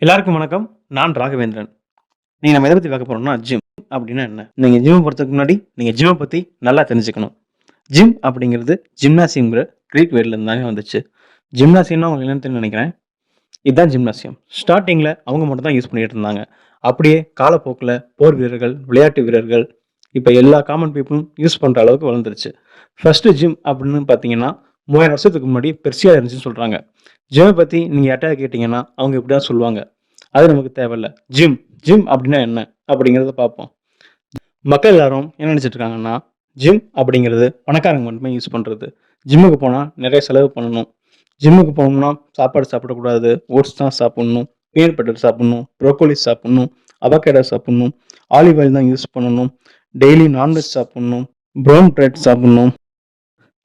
எல்லாருக்கும் வணக்கம். நான் ராகவேந்திரன். இன்னைக்கு நம்ம எத பத்தி பார்க்க போறோம்னா, ஜிம் அப்படின்னா என்ன? நீங்க ஜிம் போறதுக்கு முன்னாடி, நீங்க ஜிம்ம பத்தி நல்லா தெரிஞ்சுக்கணும். ஜிம் அப்படிங்கிறது ஜிம்னாசியம்ங்கிற கிரீக் வேர்ட்ல இருந்து தாங்க வந்துச்சு. ஜிம்னாசியம்னா உங்களுக்கு என்னன்னு தெரியும்னு நெனைக்கிறேன். இதுதான் ஜிம்னாசியம். ஸ்டார்ட்டிங்ல அவங்க மட்டும் தான் யூஸ் பண்ணிட்டு இருந்தாங்க. அப்படியே காலப்போக்குல போர் வீரர்கள், விளையாட்டு வீரர்கள், இப்ப எல்லா காமன் பீப்பிளும் யூஸ் பண்ற அளவுக்கு வளர்ந்துருச்சு. ஃபர்ஸ்ட் ஜிம் அப்படின்னு பார்த்தீங்கன்னா, 3000 வருஷத்துக்கு முன்னாடி பெர்சியால இருந்துச்சுன்னு சொல்றாங்க. ஜிம்ம பத்தி நீங்க யார்ட்டயாவது கேட்டீங்கன்னா, அவங்க இப்படி தான் சொல்லுவாங்க. அது நமக்கு தேவையில்ல. ஜிம், ஜிம் அப்படின்னா என்ன? அப்படிங்கிறத பார்ப்போம். மக்கள் எல்லாரும் என்ன நினைச்சிட்டு இருக்காங்கன்னா, ஜிம் அப்படிங்கிறது பணக்காரங்க மட்டுமே யூஸ் பண்றது. ஜிம்முக்கு போனா நிறைய செலவு பண்ணணும். ஜிம்முக்கு போனோம்னா சாப்பாடு சாப்பிடக்கூடாது. ஓட்ஸ் தான் சாப்பிடணும். பீனட் பட்டர் சாப்பிடணும். ப்ரோக்கோலி சாப்பிடணும். அவகேடோ சாப்பிடணும். ஆலிவ் ஆயில் தான் யூஸ் பண்ணணும். டெய்லி நான்வெஜ் சாப்பிடணும். ப்ரௌன் பிரெட் சாப்பிடணும்.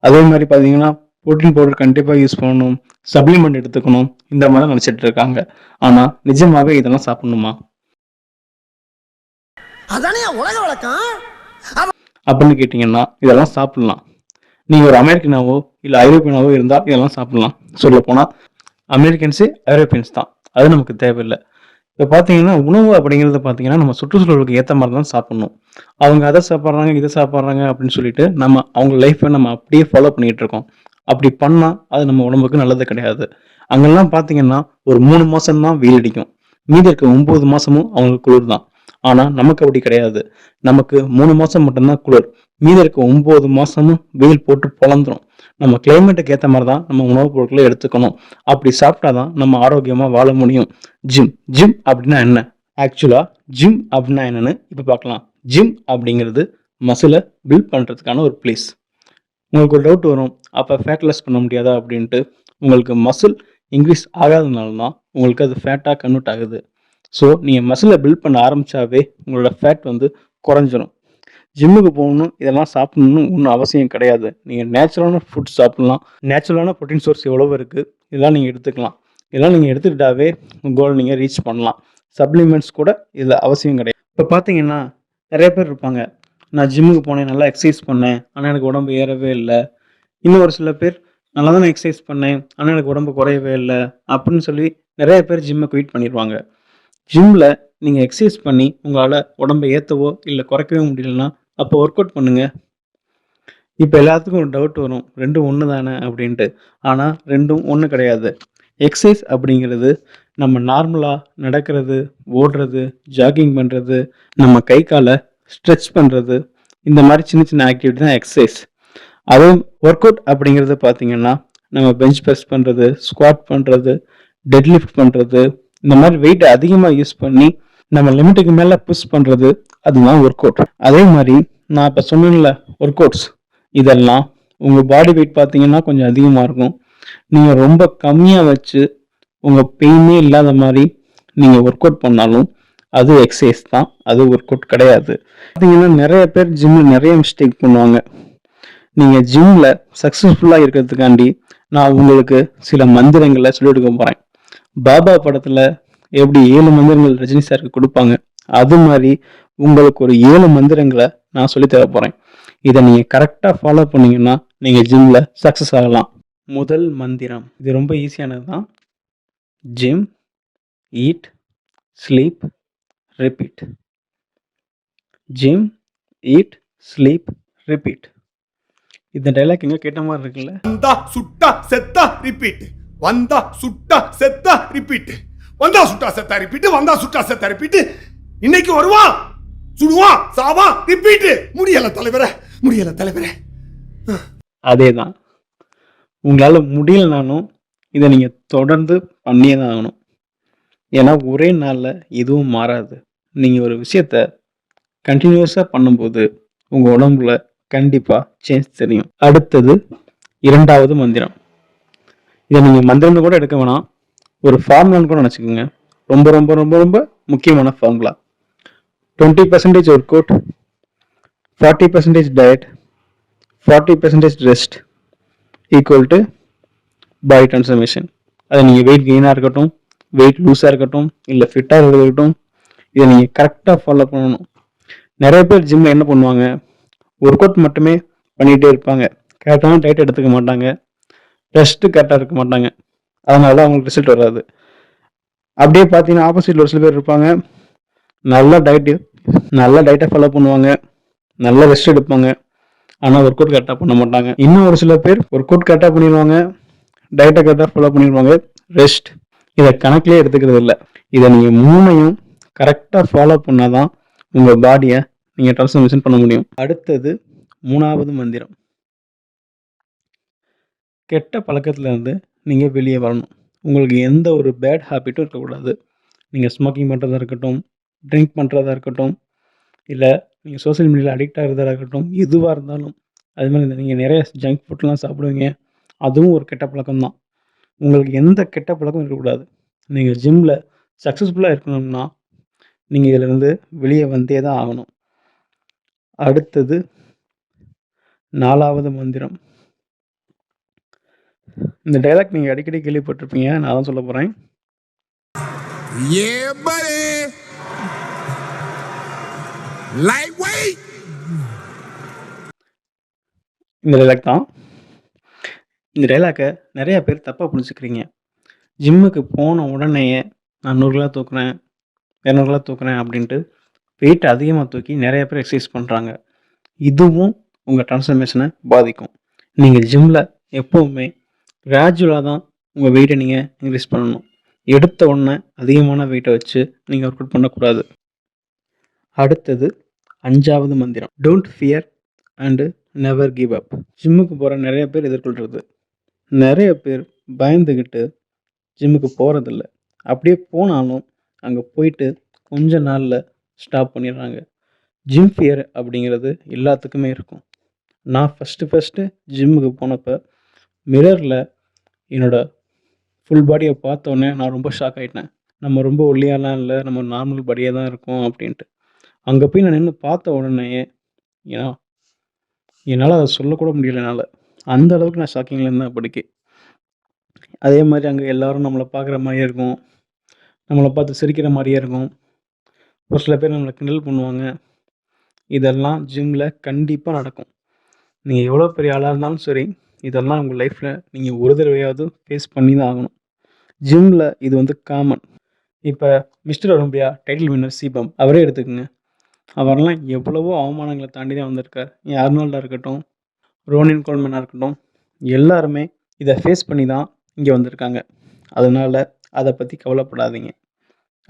அதே மாதிரி பார்த்தீங்கன்னா, புரோட்டீன் பவுடர் கண்டிப்பா யூஸ் பண்ணணும். சப்ளிமெண்ட் எடுத்துக்கணும். இந்த மாதிரி தான் நினைச்சிட்டு இருக்காங்க. ஆனா நிஜமாவே இதெல்லாம் சாப்பிடணுமா? அதானே உலக வழக்கம். அப்படின்னு கேட்டீங்கன்னா, இதெல்லாம் சாப்பிடலாம். நீங்க ஒரு அமெரிக்கனாவோ, இல்ல ஐரோப்பியனாவோ இருந்தா இதெல்லாம் சாப்பிடலாம். சொல்லப்போனா அமெரிக்கன்ஸே ஐரோப்பியன்ஸ் தான். அது நமக்கு தேவையில்ல. இப்ப பார்த்தீங்கன்னா, உணவு அப்படிங்கிறது பார்த்தீங்கன்னா, நம்ம சுற்றுச்சூழலுக்கு ஏத்த மாரி தான் சாப்பிடணும். அவங்க அத சாப்பிடுறாங்க, இத சாப்பிடுறாங்க அப்படின்னு சொல்லிட்டு, நம்ம அவங்க லைஃப்ப நம்ம அப்படியே ஃபாலோ பண்ணிட்டு இருக்கோம். அப்படி பண்ணா, அது நம்ம உடம்புக்கு நல்லது கிடையாது. அங்கெல்லாம் பார்த்தீங்கன்னா, ஒரு 3 மாசம் தான் வெயில் அடிக்கும். மீதி இருக்க 9 மாசமும் அவங்களுக்கு குளிர் தான். ஆனா, நமக்கு அப்படி கிடையாது. நமக்கு 3 மாசம் மட்டும் தான் குளிர். மீதி இருக்க 9 மாசமும் வெயில் போட்டு பொளந்துரும். நம்ம கிளைமேட்டுக்கு ஏத்த மாரி தான் நம்ம உணவுப் பொருட்கள எடுத்துக்கணும். அப்படி சாப்பிட்டா தான் நம்ம ஆரோக்கியமா வாழ முடியும். ஜிம், ஜிம் அப்படின்னா என்ன? ஆக்சுவலா ஜிம் அப்படின்னா என்னன்னு இப்ப பார்க்கலாம். ஜிம் அப்படிங்கிறது மசில பில்ட் பண்றதுக்கான ஒரு பிளேஸ். உங்களுக்கு ஒரு டவுட் வரும். அப்ப ஃபேட் லாஸ் பண்ண முடியாதா அப்படின்ட்டு. உங்களுக்கு மசில் இன்கிரீஸ் ஆகாதனால தான் உங்களுக்கு அது ஃபேட்டா கன்வெர்ட் ஆகுது. ஸோ நீங்க மசில பில்ட் பண்ண ஆரம்பிச்சாவே உங்களோட ஃபேட் வந்து குறைஞ்சிரும். ஜிம்முக்கு போகணும், இதெல்லாம் சாப்பிடணும்னு ஒண்ணும் அவசியம் கிடையாது. நீங்க நேச்சுரலான ஃபுட் சாப்பிடலாம். நேச்சுரலான புரோட்டீன் சோர்ஸ் எவ்வளவோ இருக்கு. இதெல்லாம் நீங்க எடுத்துக்கலாம். இதெல்லாம் நீங்க எடுத்துக்கிட்டாவே உங்க கோல் நீங்க ரீச் பண்ணலாம். சப்ளிமெண்ட்ஸ் கூட இதுல அவசியம் கிடையாது. இப்ப பார்த்தீங்கன்னா, நெறைய பேர் இருப்பாங்க. நான் ஜிம்முக்கு போனேன், நல்லா எக்சர்சைஸ் பண்ணேன். ஆனா எனக்கு உடம்பு ஏறவே இல்ல. இன்னும் ஒரு சில பேர் நல்லா தானே எக்சர்சைஸ் பண்ணேன். ஆனா எனக்கு உடம்பு குறையவே இல்ல. அப்படின்னு சொல்லி நெறைய பேர் ஜிம்ம குயிட் பண்ணிருவாங்க. ஜிம்ல நீங்க எக்சர்சைஸ் பண்ணி உங்களால உடம்ப ஏத்தவோ, இல்ல குறைக்கவோ முடியலன்னா, அப்போ ஒர்க் அவுட் பண்ணுங்க. இப்ப எல்லாத்துக்கும் ஒரு டவுட் வரும். 2ம் ஒண்ணு தானே அப்படின்ட்டு. ஆனா 2ம் ஒண்ணு கிடையாது. எக்சர்சைஸ் அப்படிங்கிறது நம்ம நார்மலா நடக்கிறது, ஓடுறது, ஜாக்கிங் பண்றது, நம்ம கை கால ஸ்ட்ரெச் பண்றது, இந்த மாரி சின்ன சின்ன ஆக்டிவிட்டி தான் எக்சர்சைஸ். அதுவும் ஒர்க் அவுட் அப்படிங்கிறது பார்த்தீங்கன்னா, நம்ம பெஞ்ச் பிரஸ் பண்றது, ஸ்குவாட் பண்றது, டெட் லிஃப்ட் பண்றது, இந்த மாரி வெயிட் அதிகமா யூஸ் பண்ணி நம்ம லிமிட்டுக்கு மேல புஷ் பண்றது, அதுதான் ஒர்க் அவுட். அதே மாரி நான் இப்ப சொன்னேன்ல ஒர்க் அவுட்ஸ், இதெல்லாம் உங்க பாடி வெயிட் பார்த்தீங்கன்னா கொஞ்சம் அதிகமா இருக்கும். நீங்க ரொம்ப கம்மியா வச்சு உங்க பெயினே இல்லாத மாரி நீங்க ஒர்க் அவுட் பண்ணாலும் அது எக்சர்சைஸ் தான். அது ஒர்க் அவுட் கிடையாது. பார்த்தீங்கன்னா நெறைய பேர் ஜிம்ல நெறைய மிஸ்டேக் பண்ணுவாங்க. நீங்க ஜிம்ல சக்சஸ்ஃபுல்லா இருக்கிறதுக்காண்டி நான் உங்களுக்கு சில மந்திரங்கள சொல்லிக் கொடுக்க போறேன். பாபா படத்துல எப்படி 7 மந்திரங்கள் ரஜினி சாருக்கு குடுப்பாங்க. அது மாரி உங்களுக்கு ஒரு 7 மந்திரங்கள நான் சொல்லித் தர போறேன். இத நீங்க கரெக்ட்டா ஃபாலோ பண்ணீங்கன்னா, நீங்க ஜிம்ல சக்சஸ் ஆகலாம். முதல் மந்திரம். இது ரொம்ப ஈஸியானது தான். Gym, eat, sleep, repeat. Gym, eat, sleep, repeat. இந்த டயலாக் எங்க கேட்ட மாரி இருக்குல்ல? வந்தா சுட்டா செத்தா ரிப்பீட். வந்தா சுட்டா செத்தா ரிப்பீட். வந்தா சுட்டா செத்தா ரிப்பீட். வந்தா சுட்டா செத்தா ரிப்பீட். இன்னைக்கு வருவான், சுடுவான், சாவான், ரிப்பீட். முடியல தலைவரே, முடியல தலைவரே. அதேதான். உங்களால முடியலனாலும் இத நீங்க தொடர்ந்து பண்ணியே தான் ஆகணும். ஏன்னா ஒரே நாள்ல எதுவும் மாறாது. நீங்க ஒரு விஷயத்த கன்டினியூஸா பண்ணும்போது உங்க உடம்புல கண்டிப்பா சேஞ்ச் தெரியும். அடுத்தது 2வது மந்திரம். இத நீங்க மந்திரம்னு கூட எடுக்க வேணாம். ஒரு ஃபார்முலான்னு கூட நினைச்சுக்கோங்க. ரொம்ப ரொம்ப ரொம்ப ரொம்ப முக்கியமான formula. 20% work out, 40% diet, 40% rest equal to body transformation. அது நீங்க வெயிட் கெயினா இருக்கட்டும், வெயிட் லூஸா இருக்கட்டும், இல்ல ஃபிட்டா இருக்கட்டும், இதை நீங்க கரெக்டா ஃபாலோ பண்ணணும். நிறைய பேர் ஜிம்ல என்ன பண்ணுவாங்க, ஒர்க் அவுட் மட்டுமே பண்ணிட்டே இருப்பாங்க. கரெக்டான டயட் எடுத்துக்க மாட்டாங்க, ரெஸ்ட் கரெக்டா இருக்க மாட்டாங்க. அதனால அவங்களுக்கு ரிசல்ட் வராது. அப்படியே பார்த்தீங்கன்னா ஆப்போசிட்டில் ஒரு சில பேர் இருப்பாங்க, நல்ல டயட்டை ஃபாலோ பண்ணுவாங்க, நல்ல ரெஸ்ட் எடுப்பாங்க, ஆனால் ஒர்க் அவுட் கரெக்டாக பண்ண மாட்டாங்க. இன்னும் ஒரு சில பேர் ஒர்க் அவுட் கரெக்டாக பண்ணிடுவாங்க, டயட்டை கரெக்டாக ஃபாலோ பண்ணிடுவாங்க, ரெஸ்ட் இதை கணக்கிலே எடுத்துக்கிறது இல்லை. இதை நீங்கள் மூணையும் கரெக்டாக ஃபாலோ பண்ணால் தான் உங்கள் பாடியை நீங்கள் ட்ரான்ஸ்ஃபர்மேஷன் பண்ண முடியும். அடுத்தது 3வது மந்திரம். கெட்ட பழக்கத்துலேருந்து நீங்கள் வெளியே வரணும். உங்களுக்கு எந்த ஒரு பேட் ஹேபிட்டும் இருக்கக்கூடாது. நீங்கள் ஸ்மோக்கிங் பண்ணுறதா இருக்கட்டும், ட்ரிங்க் பண்ணுறதா இருக்கட்டும், இல்லை நீங்கள் சோஷியல் மீடியாவில் அடிக்ட் ஆகிறதா இருக்கட்டும், எதுவாக இருந்தாலும் அது மாதிரி நீங்கள் நிறைய ஜங்க் ஃபுட்லாம் சாப்பிடுவீங்க, அதுவும் ஒரு கெட்ட பழக்கம் தான். உங்களுக்கு எந்த கெட்ட பழக்கமும் இருக்கக்கூடாது. நீங்கள் ஜிம்மில் சக்ஸஸ்ஃபுல்லாக இருக்கணும்னா நீங்கள் இதிலேருந்து வெளியே வந்தே தான் ஆகணும். அடுத்தது 4வது மந்திரம். இந்த டைலாக் நீங்கள் அடிக்கடி கேள்விப்பட்டிருப்பீங்க, நான் தான் சொல்ல போகிறேன். Yeah, buddy. Lightweight. இந்த டைலாக் தான். இந்த டைலாக்கை நிறைய பேர் தப்பாக புரிஞ்சுக்கிறீங்க. ஜிம்முக்கு போன உடனேயே நான் 100 கிலோ தூக்குறேன், 200 கிலோ தூக்குறேன் அப்படின்ட்டு வெயிட் அதிகமாக தூக்கி நிறைய பேர் எக்ஸசைஸ் பண்ணுறாங்க. இதுவும் உங்கள் ட்ரான்ஸ்ஃபர்மேஷனை பாதிக்கும். நீங்கள் ஜிம்மில் எப்போவுமே கிராஜுவலாக தான் உங்கள் வெயிட்டை நீங்கள் இன்க்ரீஸ் பண்ணணும். எடுத்த உடனே அதிகமான வெயிட்டை வச்சு நீங்கள் ஒர்க் அவுட் பண்ணக்கூடாது. அடுத்தது 5வது மந்திரம். Don't fear and never give up. ஜிம்முக்கு போகிற நிறைய பேர் எதிர்கொள்கிறது. நிறைய பேர் பயந்துக்கிட்டு ஜிம்முக்கு போகிறதில்ல. அப்படியே போனாலும் அங்கே போயிட்டு கொஞ்ச நாளில் ஸ்டாப் பண்ணிடுறாங்க. ஜிம் ஃபியர் அப்படிங்கிறது எல்லாத்துக்குமே இருக்கும். நான் ஃபஸ்ட்டு ஜிம்முக்கு போனப்போ மிரரில் என்னோடய ஃபுல் பாடியை பார்த்தோன்னே நான் ரொம்ப ஷாக் ஆகிட்டேன். நம்ம ரொம்ப ஒல்லியாலாம் இல்லை, நம்ம நார்மல் பாடியாக தான் இருக்கோம் அப்படின்ட்டு. அங்கே போய் நான் நின்று பார்த்த உடனேயே என்னால் அதை சொல்லக்கூட முடியல என்னால். அந்த அளவுக்கு நான் ஷாக்கிங்கில் இருந்தேன் அப்படிக்கு. அதே மாதிரி அங்கே எல்லோரும் நம்மளை பார்க்குற மாதிரியே இருக்கும், நம்மளை பார்த்து சிரிக்கிற மாதிரியே இருக்கும். ஒரு சில பேர் நம்மளை கிண்டல் பண்ணுவாங்க. இதெல்லாம் ஜிம்மில் கண்டிப்பாக நடக்கும். நீங்கள் எவ்வளோ பெரிய ஆளாக இருந்தாலும் சரி, இதெல்லாம் உங்கள் லைஃப்பில் நீங்கள் ஒரு தடவையாவது ஃபேஸ் பண்ணி தான் ஆகணும். ஜிம்மில் இது வந்து காமன். இப்போ மிஸ்டர் ஒலிம்பியா டைட்டில் வின்னர் சிபம் அவரே எடுத்துக்கோங்க. அவரெல்லாம் எவ்வளவோ அவமானங்களை தாண்டி தான் வந்திருக்கார். ஆர்னால்டாக இருக்கட்டும், ரோனின் கோல்மேனாக இருக்கட்டும், எல்லாருமே இதை ஃபேஸ் பண்ணி தான் இங்கே வந்திருக்காங்க. அதனால் அதை பற்றி கவலைப்படாதீங்க.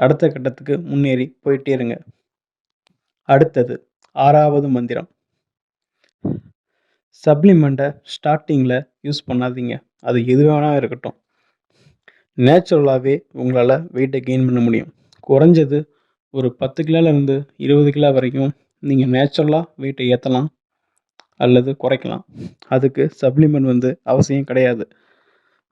அடுத்த கட்டத்துக்கு முன்னேறி போயிட்டே இருங்க. அடுத்தது 6வது மந்திரம். சப்ளிமெண்ட்டை ஸ்டார்டிங்கில் யூஸ் பண்ணாதீங்க. அது எது வேணால் இருக்கட்டும். நேச்சுரலாகவே உங்களால் வெயிட்டை கெயின் பண்ண முடியும். குறைஞ்சது ஒரு 10 கிலோலேருந்து 20 கிலோ வரைக்கும் நீங்கள் நேச்சுரலாக வெயிட்டை ஏற்றலாம் அல்லது குறைக்கலாம். அதுக்கு சப்ளிமெண்ட் வந்து அவசியம் கிடையாது.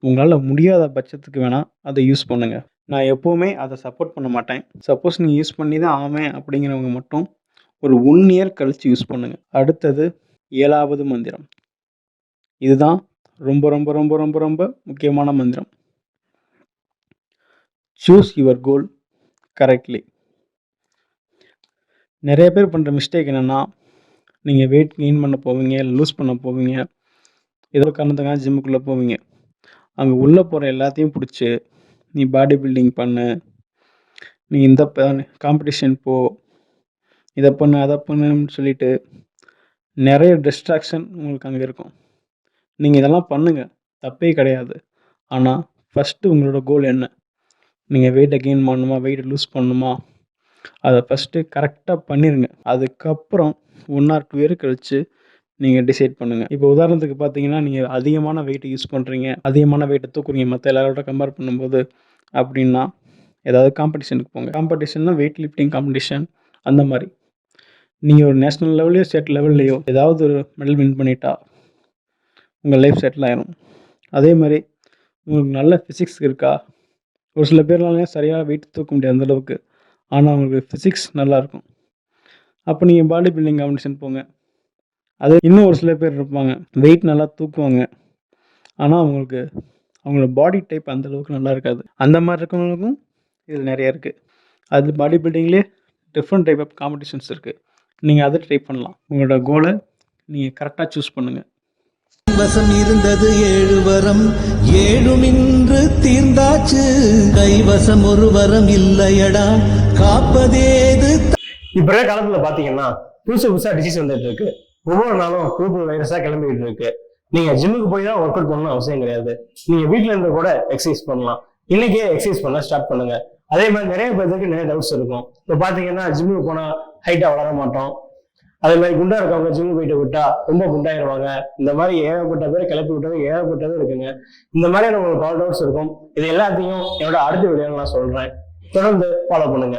உங்களால் முடியாத பட்சத்துக்கு வேணால் அதை யூஸ் பண்ணுங்கள். நான் எப்போவுமே அதை சப்போர்ட் பண்ண மாட்டேன். சப்போஸ் நீங்கள் யூஸ் பண்ணி தான் ஆவேன் அப்படிங்கிறவங்க மட்டும் ஒரு 1 இயர் கழித்து யூஸ் பண்ணுங்கள். அடுத்தது 7வது மந்திரம். இதுதான் ரொம்ப ரொம்ப ரொம்ப ரொம்ப ரொம்ப முக்கியமான மந்திரம். Choose your goal correctly. நிறைய பேர் பண்ணுற மிஸ்டேக் என்னென்னா, நீங்கள் வெயிட் கெயின் பண்ண போவீங்க, லூஸ் பண்ண போவீங்க, ஏதோ காரணத்துக்காக ஜிம்முக்குள்ளே போவீங்க. அங்கே உள்ளே போகிற எல்லாத்தையும் பிடிச்சி நீ பாடி பில்டிங் பண்ணு, நீ இந்த காம்படிஷன் போ, இதை பண்ணு அதை பண்ணுன்னு சொல்லிட்டு நிறைய டிஸ்ட்ராக்ஷன் உங்களுக்கு அங்கே இருக்கும். நீங்கள் இதெல்லாம் பண்ணுங்கள், தப்பே கிடையாது. ஆனால் ஃபஸ்ட்டு உங்களோட கோல் என்ன? நீங்கள் வெயிட்டை கெயின் பண்ணணுமா, வெயிட்டை லூஸ் பண்ணணுமா, அதை ஃபஸ்ட்டு கரெக்டாக பண்ணிடுங்க. அதுக்கப்புறம் 1 or 2 இயர் கழித்து நீங்கள் டிசைட் பண்ணுங்கள். இப்போ உதாரணத்துக்கு பார்த்தீங்கன்னா, நீங்கள் அதிகமான வெயிட்டை யூஸ் பண்ணுறீங்க, அதிகமான வெயிட்டை தூக்குறீங்க மற்ற எல்லாரோட கம்பேர் பண்ணும்போது அப்படின்னா, ஏதாவது காம்படிஷனுக்கு போங்க. காம்படிஷன்னா வெயிட் லிஃப்டிங் காம்படிஷன் அந்த மாதிரி. நீங்கள் ஒரு நேஷ்னல் லெவல்லையோ ஸ்டேட் லெவல்லையோ ஏதாவது ஒரு மெடல் வின் பண்ணிட்டா உங்கள் லைஃப் செட்டில் ஆயிரும். அதே மாதிரி உங்களுக்கு நல்ல ஃபிசிக்ஸ் இருக்கா? ஒரு சில பேர்னாலே சரியாக வெயிட் தூக்க முடியாது அந்தளவுக்கு, ஆனால் அவங்களுக்கு ஃபிசிக்ஸ் நல்லாயிருக்கும். அப்போ நீங்கள் பாடி பில்டிங் காம்படிஷன் போங்க. அது இன்னும் ஒரு சில பேர் இருப்பாங்க, வெயிட் நல்லா தூக்குவாங்க, ஆனால் அவங்களோட பாடி டைப் அந்தளவுக்கு நல்லா இருக்காது. அந்த மாதிரி இருக்கவங்களுக்கும் இதில் நிறையா இருக்குது. அது பாடி பில்டிங்லேயே டிஃப்ரெண்ட் டைப் ஆஃப் காம்படிஷன்ஸ் இருக்குது. நீங்கள் அதை ட்ரை பண்ணலாம். உங்களோட கோலை நீங்கள் கரெக்டாக சூஸ் பண்ணுங்கள். வசம் இருந்தது 7 வரம் 7 இன்று தீர்ந்தாச்சு கைவசம் ஒரு வரம் இல்லையடா காப்பதேது. இப்ப இருக்க காலத்துல பாத்தீங்கன்னா புதுசா டிசீஸ் வந்துட்டு இருக்கு. ஒவ்வொரு நாளும் புது வைரஸா கிளம்பிட்டு இருக்கு. நீங்க ஜிம்முக்கு போய் தான் ஒர்க் அவுட் பண்ணணும் அவசியம் கிடையாது. நீங்க வீட்டுல இருந்து கூட எக்ஸசைஸ் பண்ணலாம். இன்னைக்கே எக்ஸசைஸ் பண்ண ஸ்டார்ட் பண்ணுங்க. அதே மாதிரி நிறைய பேருக்கு நிறைய டவுட்ஸ் இருக்கும். இப்ப பாத்தீங்கன்னா ஜிம்முக்கு போனா ஹைட்டா வளர மாட்டோம். அதே மாதிரி குண்டா இருக்கவங்க ஜிம்மு போயிட்டு விட்டா ரொம்ப குண்டாயிருவாங்க. இந்த மாதிரி ஏகப்பட்ட பேர் கிளப்பி விட்டது ஏகப்பட்டது இருக்குங்க. இந்த மாதிரி நம்மளுக்கு பல டவுட்ஸ் இருக்கும். இது எல்லாத்தையும் என்னோட அடுத்த வீடியோல நான் சொல்றேன். தொடர்ந்து ஃபாலோ பண்ணுங்க.